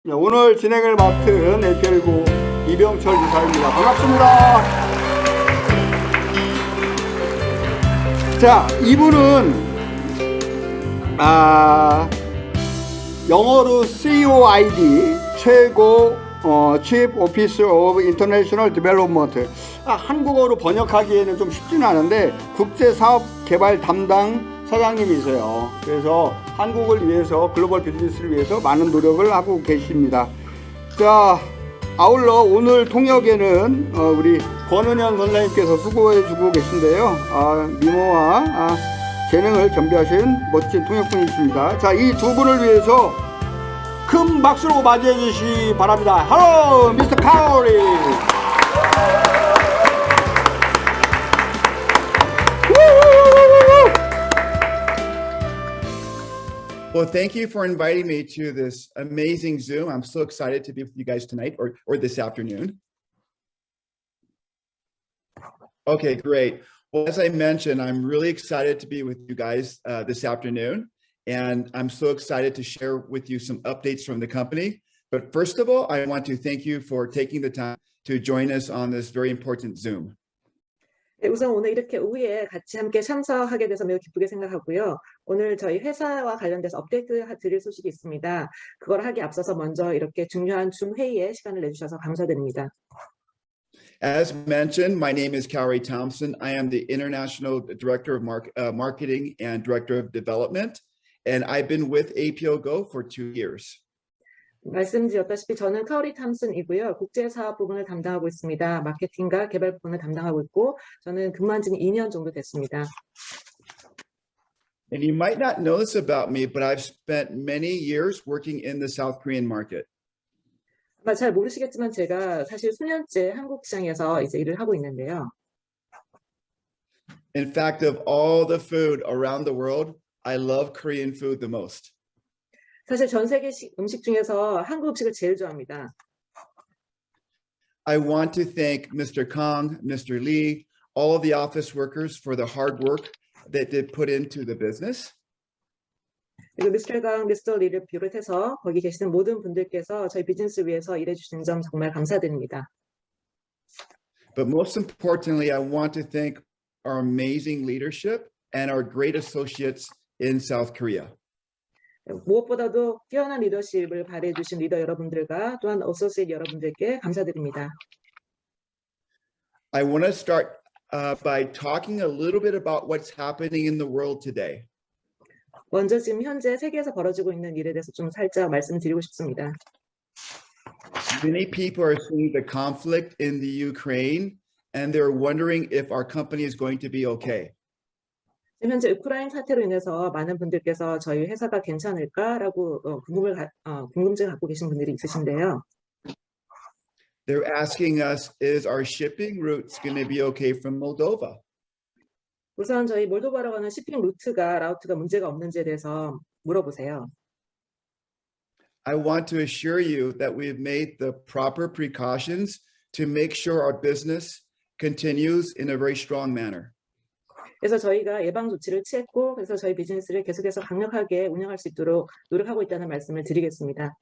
네, 오늘 진행을 맡은 APL고 이병철 이사입니다. 반갑습니다. 자, 이분은 영어로 COID 최고 Chief Officer of International Development, 한국어로 번역하기에는 좀 쉽지는 않은데 국제사업 개발 담당 사장님이세요. 그래서 한국을 위해서, 글로벌 비즈니스를 위해서 많은 노력을 하고 계십니다. 자, 아울러 오늘 통역에는 우리 권은현 선생님께서 수고해주고 계신데요. 미모와 재능을 겸비하신 멋진 통역분이십니다. 자, 이 두 분을 위해서 큰 박수로 맞이해 주시기 바랍니다. Hello, Mr. Kaori. Well, thank you for inviting me to this amazing Zoom. I'm so excited to be with you guys tonight or this afternoon. Okay, great. Well, as I mentioned, I'm really excited to be with you guys this afternoon, and I'm so excited to share with you some updates from the company. But first of all, I want to thank you for taking the time to join us on this very important Zoom. 네, 우선 오늘 이렇게 오후에 같이 함께 참석하게 돼서 매우 기쁘게 생각하고요. 오늘 저희 회사와 관련돼서 업데이트 드릴 소식이 있습니다. 그걸 하기 앞서서 먼저 이렇게 중요한 줌 회의에 시간을 내주셔서 감사드립니다. As mentioned, my name is Kauri-Thompson. I am the International Director of Marketing and Director of Development, and I've been with APO Go for 2 years. 말씀드렸다시피 저는 카오리 탐슨이고요. 국제사업 부분을 담당하고 있습니다. 마케팅과 개발 부분을 담당하고 있고 저는 근무한 지는 2년 정도 됐습니다. And you might not know this about me, but I've spent many years working in the South Korean market. 아마 잘 모르시겠지만 제가 사실 수년째 한국 시장에서 이제 일을 하고 있는데요. In fact, of all the food around the world, I love Korean food the most. 사실 전 세계 음식 중에서 한국 음식을 제일 좋아합니다. I want to thank Mr. Kang, Mr. Lee, all of the office workers for the hard work that they put into the business. 그리고 미스터 강, 미스터 리를 비롯해서 거기 계시는 모든 분들께서 저희 비즈니스를 위해서 일해 주신 점 정말 감사드립니다. But most importantly, I want to thank our amazing leadership and our great associates in South Korea. 무엇보다도 뛰어난 리더십을 발휘해 주신 리더 여러분들과 또한 어소시에이트 여러분들께 감사드립니다. I want to start by talking a little bit about what's happening in the world today. 먼저 지금 현재 세계에서 벌어지고 있는 일에 대해서 좀 살짝 말씀드리고 싶습니다. Many people are seeing the conflict in the Ukraine, and they're wondering if our company is going to be okay. 현재 우크라이나 사태로 인해서 많은 분들께서 저희 회사가 괜찮을까라고 궁금증을 갖고 계신 분들이 있으신데요. They're asking us, is our shipping routes going to be okay from Moldova? 우선 저희 몰도바로 가는 shipping 라우트가 문제가 없는지에 대해서 물어보세요. I want to assure you that we've made the proper precautions to make sure our business continues in a very strong manner. 그래서 저희가 예방 조치를 취했고 그래서 저희 비즈니스를 계속해서 강력하게 운영할 수 있도록 노력하고 있다는 말씀을 드리겠습니다.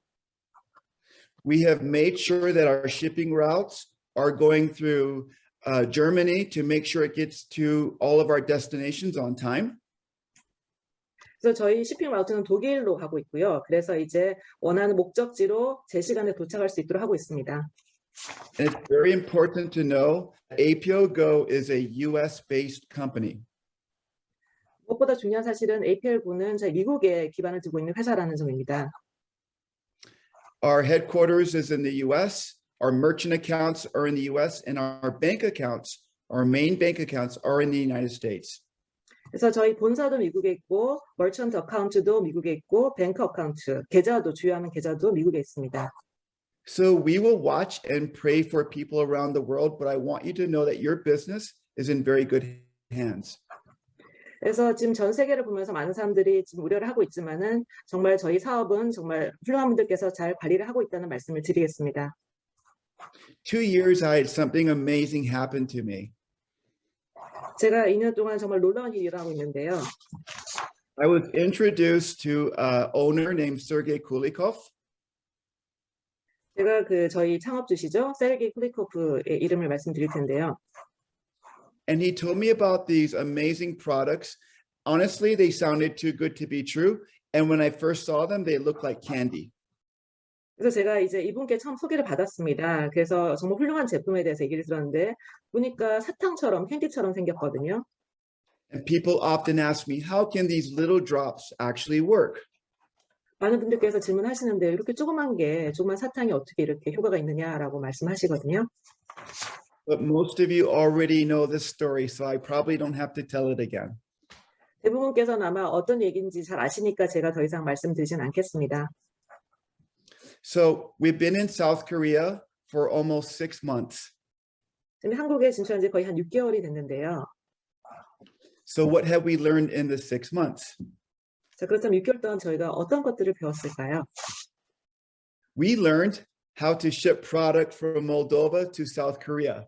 We have made sure that our shipping routes are going through Germany to make sure it gets to all of our destinations on time. 그래서 저희 shipping 라우트는 독일로 가고 있고요. 그래서 이제 원하는 목적지로 제 시간에 도착할 수 있도록 하고 있습니다. And it's very important to know APO Go is a US-based company. 무엇보다 중요한 사실은 APL고는 저희 미국에 기반을 두고 있는 회사라는 점입니다. Our headquarters is in the US, our merchant accounts are in the US, and our bank accounts, our main bank accounts are in the United States. 그래서 저희 본사도 미국에 있고, 머천트 어카운트도 미국에 있고, 뱅크 어카운트, 주요하는 계좌도 미국에 있습니다. So we will watch and pray for people around the world, but I want you to know that your business is in very good hands. 그래서 지금 전 세계를 보면서 많은 사람들이 지금 우려를 하고 있지만은 정말 저희 사업은 정말 훌륭한 분들께서 잘 관리를 하고 있다는 말씀을 드리겠습니다. 2 years I had something amazing happen to me. 제가 2년 동안 정말 놀라운 일을 하고 있는데요. I was introduced to an owner named Sergey Kulikov. 제가 저희 창업주시죠, 세르게이 클리코프의 이름을 말씀드릴 텐데요. And he told me about these amazing products. Honestly, they sounded too good to be true. And when I first saw them, they looked like candy. 그래서 제가 이제 이분께 처음 소개를 받았습니다. 그래서 정말 훌륭한 제품에 대해서 얘기를 들었는데 보니까 사탕처럼 캔디처럼 생겼거든요. And people often ask me, how can these little drops actually work? 많은 분들께서 질문하시는데 이렇게 조그만 사탕이 어떻게 이렇게 효과가 있느냐라고 말씀하시거든요. But most of you already know this story, so I probably don't have to tell it again. 대부분께서는 아마 어떤 얘기인지 잘 아시니까 제가 더 이상 말씀드리진 않겠습니다. So we've been in South Korea for almost 6 months. 지금 한국에 진출한 지 거의 한 6개월이 됐는데요. So what have we learned in the 6 months? 자, 그렇다면 6개월 동안 저희가 어떤 것들을 배웠을까요? We learned how to ship product from Moldova to South Korea.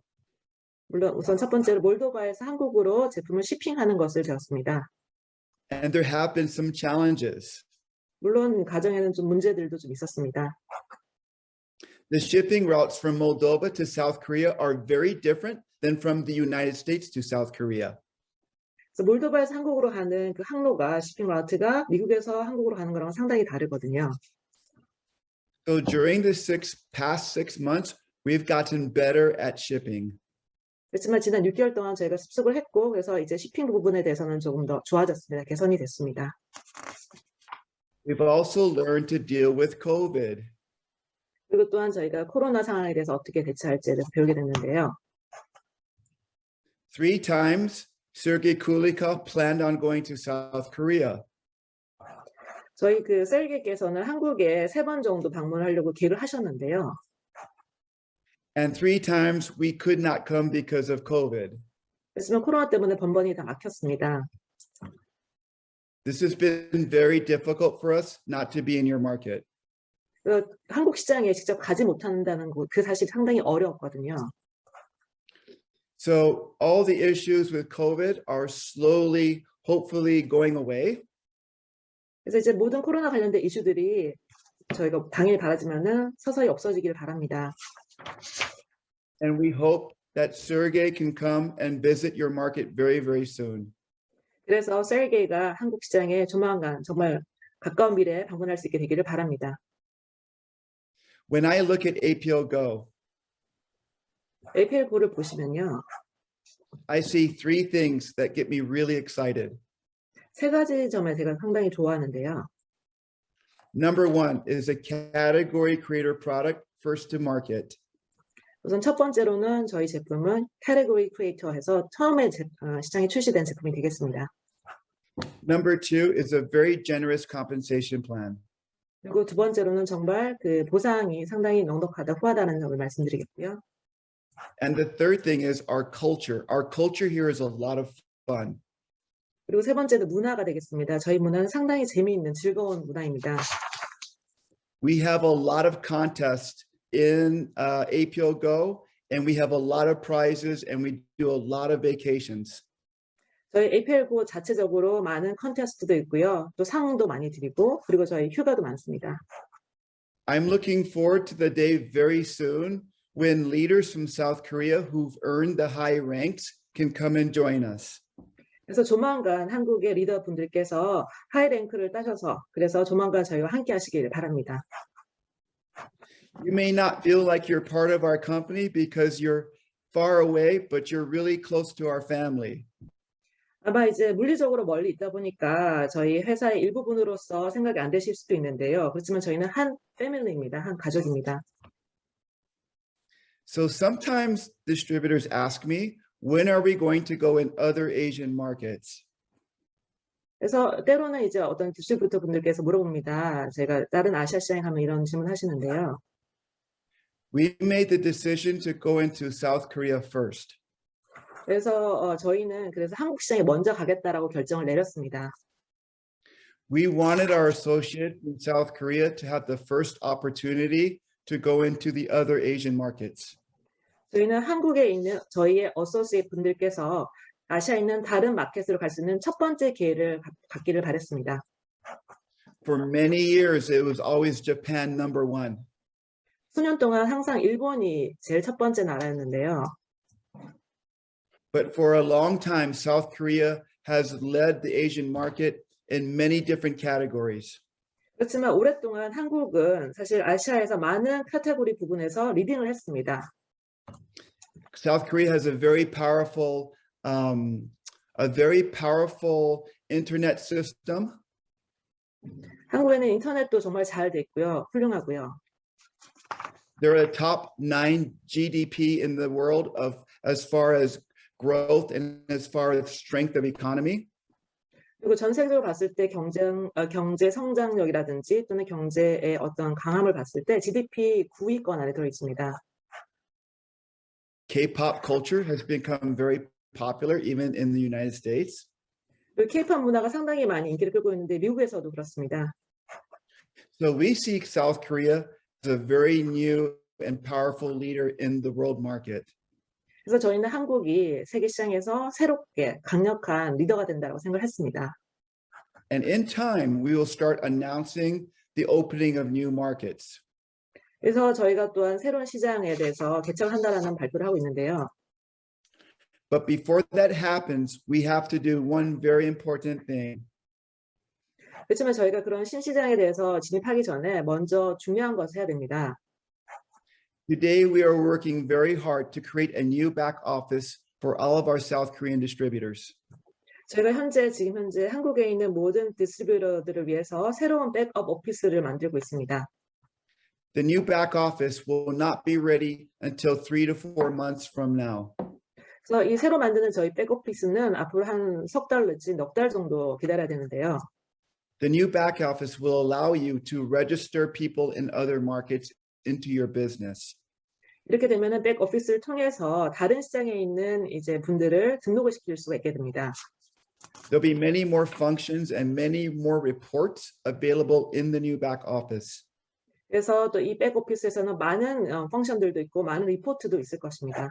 물론 우선 첫 번째로 몰도바에서 한국으로 제품을 shipping하는 것을 배웠습니다. And there have been some challenges. 물론 과정에는 좀 문제들도 좀 있었습니다. The shipping routes from Moldova to South Korea are very different than from the United States to South Korea. 그래서 몰도바에서 한국으로 가는 그 항로가 shipping 라우트가 미국에서 한국으로 가는 거랑 상당히 다르거든요. So during the past 6 months, we've gotten better at shipping. 그렇지만 지난 6개월 동안 저희가 습득을 했고 그래서 이제 shipping 부분에 대해서는 조금 더 좋아졌습니다. 개선이 됐습니다. We've also learned to deal with COVID. 그리고 또한 저희가 코로나 상황에 대해서 어떻게 대처할지에 대해서 배우게 됐는데요. 3 times, Sergei Kulikov planned on going to South Korea. 저희 셀게께서는 한국에 3번 정도 방문하려고 계획을 하셨는데요. And 3 times we could not come because of COVID. 그렇지만 코로나 때문에 번번이 다 막혔습니다. This has been very difficult for us not to be in your market. 한국 시장에 직접 가지 못한다는 그 사실이 상당히 어려웠거든요. So all the issues with COVID are slowly, hopefully going away. 그래서 이제 모든 코로나 관련된 이슈들이 저희가 당연히 바라지만은 서서히 없어지기를 바랍니다. And we hope that Sergey can come and visit your market very, very soon. 그래서 세르게이가 한국 시장에 조만간 정말 가까운 미래에 방문할 수 있게 되기를 바랍니다. When I look at APO Go, APL4를 보시면요. I see 3 things that get me really excited. 3가지 점에 제가 상당히 좋아하는데요. Number 1 is a category creator product first to market. 우선 첫 번째로는 저희 제품은 카테고리 크리에이터에서 처음에 시장에 출시된 제품이 되겠습니다. Number 2 is a very generous compensation plan. 그리고 두 번째로는 정말 보상이 상당히 넉넉하다, 후하다는 점을 말씀드리겠고요. And the third thing is our culture. Our culture here is a lot of fun. 그리고 세 번째는 문화가 되겠습니다. 저희 문화는 상당히 재미있는 즐거운 문화입니다. We have a lot of contests in APO Go, and we have a lot of prizes, and we do a lot of vacations. 저희 APL9 자체적으로 많은 컨테스트도 있고요. 또 상도 많이 드리고 그리고 저희 휴가도 많습니다. I'm looking forward to the day very soon when leaders from South Korea who've earned the high ranks can come and join us. 그래서 조만간 한국의 리더분들께서 하이 랭크를 따셔서 그래서 조만간 저희와 함께 하시길 바랍니다. You may not feel like you're part of our company because you're far away, but you're really close to our family. 아마 이제 물리적으로 멀리 있다 보니까 저희 회사의 일부분으로서 생각이 안 되실 수도 있는데요. 그렇지만 저희는 한 패밀리입니다. 한 가족입니다. So sometimes distributors ask me, when are we going to go in other Asian markets? 그래서 때로는 이제 어떤 디스트리뷰터 분들께서 물어봅니다. 제가 다른 아시아 시장에 가면 이런 질문 하시는데요. We made the decision to go into South Korea first. 그래서 저희는 그래서 한국 시장에 먼저 가겠다라고 결정을 내렸습니다. We wanted our associate in South Korea to have the first opportunity to go into the other Asian markets. 저희는 한국에 있는 저희의 어소시에이트 분들께서 아시아에 있는 다른 마켓으로 갈 수 있는 첫 번째 기회를 갖기를 바랬습니다. For many years, it was always Japan number 1. 수년 동안 항상 일본이 제일 첫 번째 나라였는데요. But for a long time, South Korea has led the Asian market in many different categories. 그렇지만 오랫동안 한국은 사실 아시아에서 많은 카테고리 부분에서 리딩을 했습니다. South Korea has a very powerful internet system. 한국에는 인터넷도 정말 잘 돼 있고요. 훌륭하고요. They're a top 9 GDP in the world as far as growth and as far as strength of economy. 그리고 전 세계적으로 봤을 때 경제 성장력이라든지 또는 경제의 어떤 강함을 봤을 때 GDP 9위권 안에 들어 있습니다. K-pop culture has become very popular even in the United States. 그리고 K-pop 문화가 상당히 많이 인기를 끌고 있는데 미국에서도 그렇습니다. So we see South Korea as a very new and powerful leader in the world market. 그래서 저희는 한국이 세계 시장에서 새롭게 강력한 리더가 된다고 생각했습니다. And in time, we will start announcing the opening of new markets. 그래서 저희가 또한 새로운 시장에 대해서 개척한다라는 발표를 하고 있는데요. But before that happens, we have to do one very important thing. 그렇지만 저희가 그런 신시장에 대해서 진입하기 전에 먼저 중요한 것을 해야 됩니다. Today, we are working very hard to create a new back office for all of our South Korean distributors. 저희가 지금 현재 한국에 있는 모든 디스트리뷰터들을 위해서 새로운 백업 오피스를 만들고 있습니다. The new back office will not be ready until 3 to 4 months from now. 그래서 이 새로 만드는 저희 백오피스는 앞으로 한 석 달 내지 넉 달 정도 기다려야 되는데요. The new back office will allow you to register people in other markets into your business. 이렇게 되면은 백오피스를 통해서 다른 시장에 있는 이제 분들을 등록을 시킬 수가 있게 됩니다. There'll be many more functions and many more reports available in the new back office. 그래서 또 이 백오피스에서는 많은 펑션들도 있고 많은 리포트도 있을 것입니다.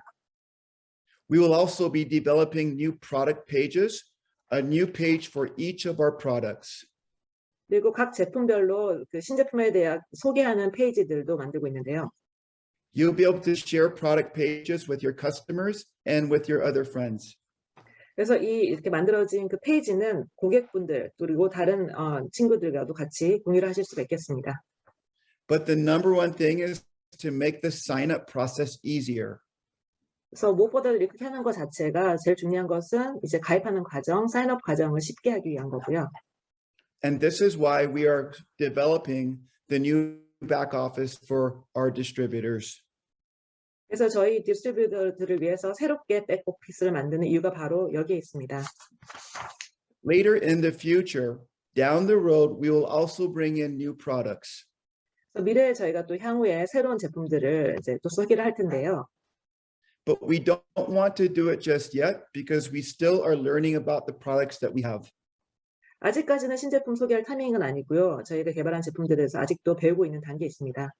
We will also be developing new product pages, a new page for each of our products. 그리고 각 제품별로 그 신제품에 대해 소개하는 페이지들도 만들고 있는데요. You'll be able to share product pages with your customers and with your other friends. 그래서 이렇게 만들어진 그 페이지는 고객분들 그리고 다른 친구들과도 같이 공유를 하실 수가 있겠습니다. But the number one thing is to make the sign-up process easier. 그래서 무엇보다도 이렇게 하는 것 자체가 제일 중요한 것은 이제 가입하는 과정, 사인업 과정을 쉽게 하기 위한 거고요. And this is why we are developing the new back office for our distributors. 그래서 저희 디스트리뷰터들을 위해서 새롭게 백오피스를 만드는 이유가 바로 여기에 있습니다. Later in the future, down the road, we will also bring in new products. 그래서 미래에 저희가 또 향후에 새로운 제품들을 이제 또 소개를 할 텐데요. But we don't want to do it just yet because we still are learning about the products that we have. 아직까지는 신제품 소개할 타이밍은 아니고요. 저희가 개발한 제품들에 대해서 아직도 배우고 있는 단계에 있습니다.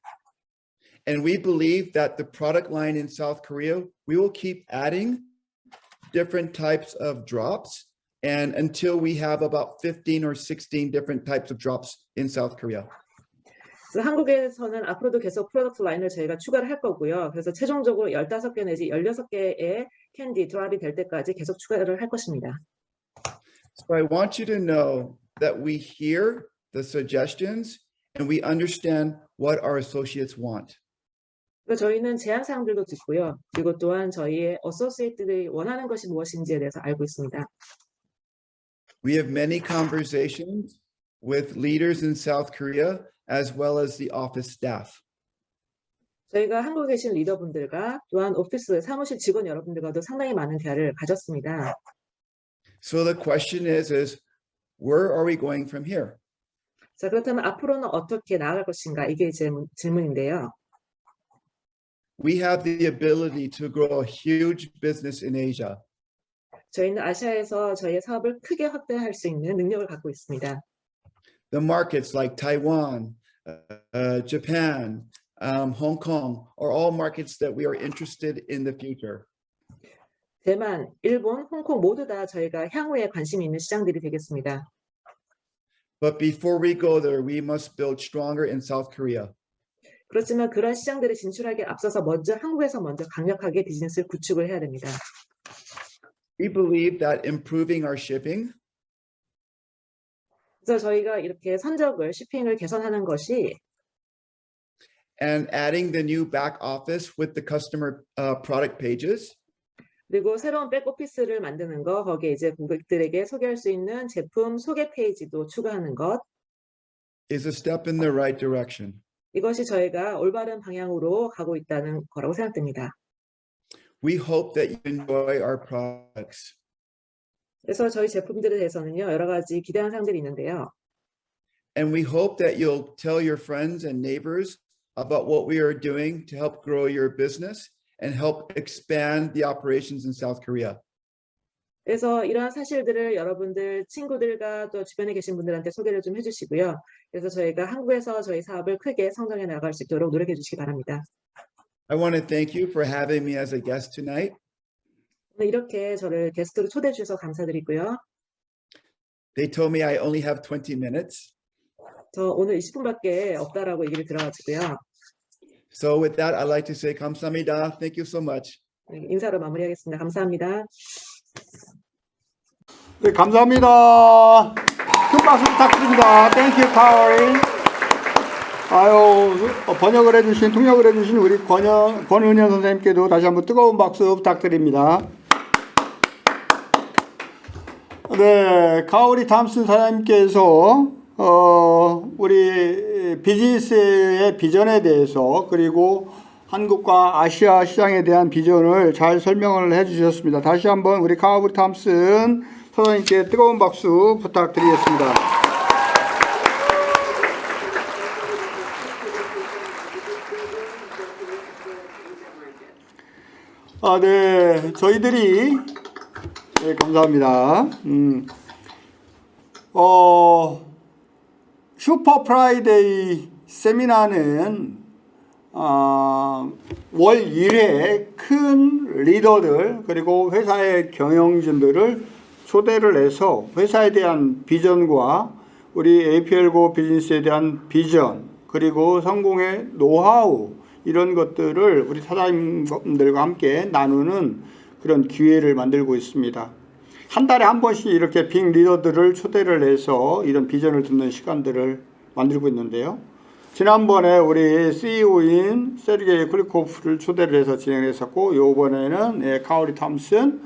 And we believe that the product line in South Korea, we will keep adding different types of drops and until we have about 15 or 16 different types of drops in South Korea. 그래서 한국에서는 앞으로도 계속 프로덕트 라인을 저희가 추가를 할 거고요. 그래서 최종적으로 15개 내지 16개의 캔디 드랍이 될 때까지 계속 추가를 할 것입니다. So I want you to know that we hear the suggestions and we understand what our associates want. 그래서 저희는 제안 사항들도 듣고요. 그리고 또한 저희의 어소시에이트들이 원하는 것이 무엇인지에 대해서 알고 있습니다. We have many conversations with leaders in South Korea as well as the office staff. 저희가 한국에 계신 리더분들과 또한 오피스 사무실 직원 여러분들과도 상당히 많은 대화를 가졌습니다. So the question is where are we going from here? 자, 그렇다면 앞으로는 어떻게 나아갈 것인가? 이게 질문인데요. We have the ability to grow a huge business in Asia. 저희는 아시아에서 저희의 사업을 크게 확대할 수 있는 능력을 갖고 있습니다. The markets like Taiwan, Japan, Hong Kong are all markets that we are interested in the future. 대만, 일본, 홍콩 모두 다 저희가 향후에 관심이 있는 시장들이 되겠습니다. But before we go there, we must build stronger in South Korea. 그렇지만 그런 시장들에 진출하기에 앞서서 한국에서 먼저 강력하게 비즈니스를 구축을 해야 됩니다. We believe that improving our shipping 그래서 저희가 이렇게 쇼핑을 개선하는 것이 and adding the new back office with the customer product pages 그리고 새로운 백오피스를 만드는 거, 거기에 이제 고객들에게 소개할 수 있는 제품 소개 페이지도 추가하는 것, is a step in the right direction. 이것이 저희가 올바른 방향으로 가고 있다는 거라고 생각됩니다. We hope that you enjoy our products. 그래서 저희 제품들에 대해서는요, 여러 가지 기대하는 사항들이 있는데요. And we hope that you'll tell your friends and neighbors about what we are doing to help grow your business and help expand the operations in South Korea. 그래서 이러한 사실들을 여러분들 친구들과 또 주변에 계신 분들한테 소개를 좀 해주시고요. 그래서 저희가 한국에서 저희 사업을 크게 성장해 나갈 수 있도록 노력해 주시기 바랍니다. I want to thank you for having me as a guest tonight. 오늘 이렇게 저를 게스트로 초대해 주셔서 감사드리고요. They told me I only have 20 minutes. 저 오늘 20분밖에 없다라고 얘기를 들어가지고요. So with that, I'd like to say 감사합니다. Thank you so much. 인사로 마무리하겠습니다. 감사합니다. 네, 감사합니다. 큰 박수 부탁드립니다. 땡큐 카오리. 아유, 번역을 해주신, 통역을 해주신 우리 권은현 선생님께도 다시 한번 뜨거운 박수 부탁드립니다. 네, 카오리탐슨 사장님께서 우리 비즈니스의 비전에 대해서 그리고 한국과 아시아 시장에 대한 비전을 잘 설명을 해주셨습니다. 다시 한번 우리 카오리탐슨 사장님께 뜨거운 박수 부탁드리겠습니다. 네, 저희들이 네, 감사합니다. 슈퍼프라이데이 세미나는 월 1회 큰 리더들 그리고 회사의 경영진들을 초대를 해서 회사에 대한 비전과 우리 APL고 비즈니스에 대한 비전 그리고 성공의 노하우 이런 것들을 우리 사장님들과 함께 나누는 그런 기회를 만들고 있습니다. 한 달에 한 번씩 이렇게 빅 리더들을 초대를 해서 이런 비전을 듣는 시간들을 만들고 있는데요. 지난번에 우리 CEO인 세르게이 클리코프를 초대를 해서 진행을 했었고 이번에는 카오리탐슨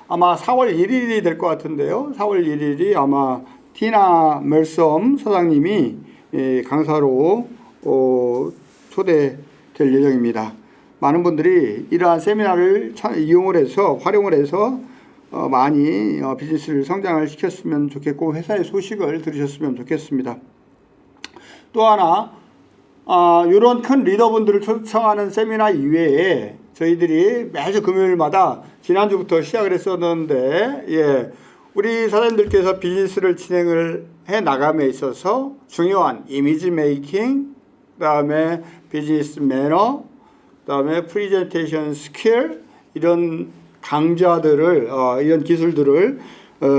아마 4월 1일이 될 것 같은데요. 4월 1일이 아마 티나 멜섬 사장님이 강사로 초대될 예정입니다. 많은 분들이 이러한 세미나를 이용을 해서 활용을 해서 많이 비즈니스를 성장을 시켰으면 좋겠고 회사의 소식을 들으셨으면 좋겠습니다. 또 하나 이런 큰 리더분들을 초청하는 세미나 이외에 저희들이 매주 금요일마다 지난주부터 시작을 했었는데 우리 사장님들께서 비즈니스를 진행을 해 나감에 있어서 중요한 이미지 메이킹, 그 다음에 비즈니스 매너, 그 다음에 프리젠테이션 스킬 이런 강좌들을 이런 기술들을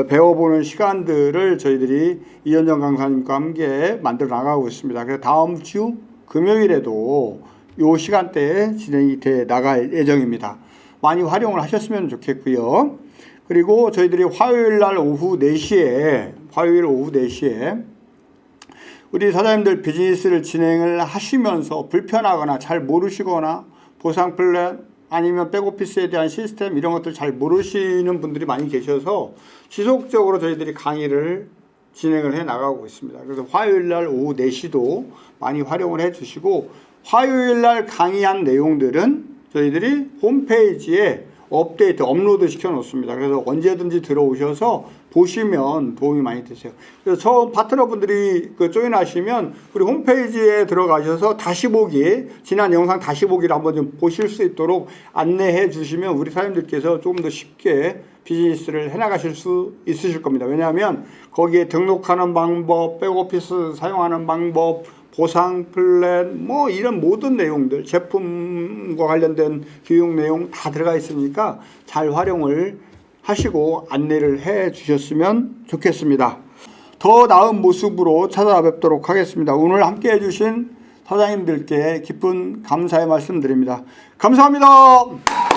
배워보는 시간들을 저희들이 이현정 강사님과 함께 만들어 나가고 있습니다. 그래서 다음 주 금요일에도 이 시간대에 진행이 돼 나갈 예정입니다. 많이 활용을 하셨으면 좋겠고요. 그리고 저희들이 화요일 오후 4시에 우리 사장님들 비즈니스를 진행을 하시면서 불편하거나 잘 모르시거나 보상 플랜 아니면 백오피스에 대한 시스템 이런 것들 잘 모르시는 분들이 많이 계셔서 지속적으로 저희들이 강의를 진행을 해 나가고 있습니다. 그래서 화요일 날 오후 4시도 많이 활용을 해 주시고 화요일 날 강의한 내용들은 저희들이 홈페이지에 업로드 시켜 놓습니다. 그래서 언제든지 들어오셔서 보시면 도움이 많이 되세요. 그래서 처음 파트너분들이 조인 하시면 우리 홈페이지에 들어가셔서 다시 보기, 지난 영상 다시 보기를 한번 좀 보실 수 있도록 안내해 주시면 우리 사장님들께서 조금 더 쉽게 비즈니스를 해나가실 수 있으실 겁니다. 왜냐하면 거기에 등록하는 방법, 백오피스 사용하는 방법, 보상 플랜 뭐 이런 모든 내용들 제품과 관련된 교육 내용 다 들어가 있으니까 잘 활용을 하시고 안내를 해 주셨으면 좋겠습니다. 더 나은 모습으로 찾아뵙도록 하겠습니다. 오늘 함께 해주신 사장님들께 깊은 감사의 말씀 드립니다. 감사합니다.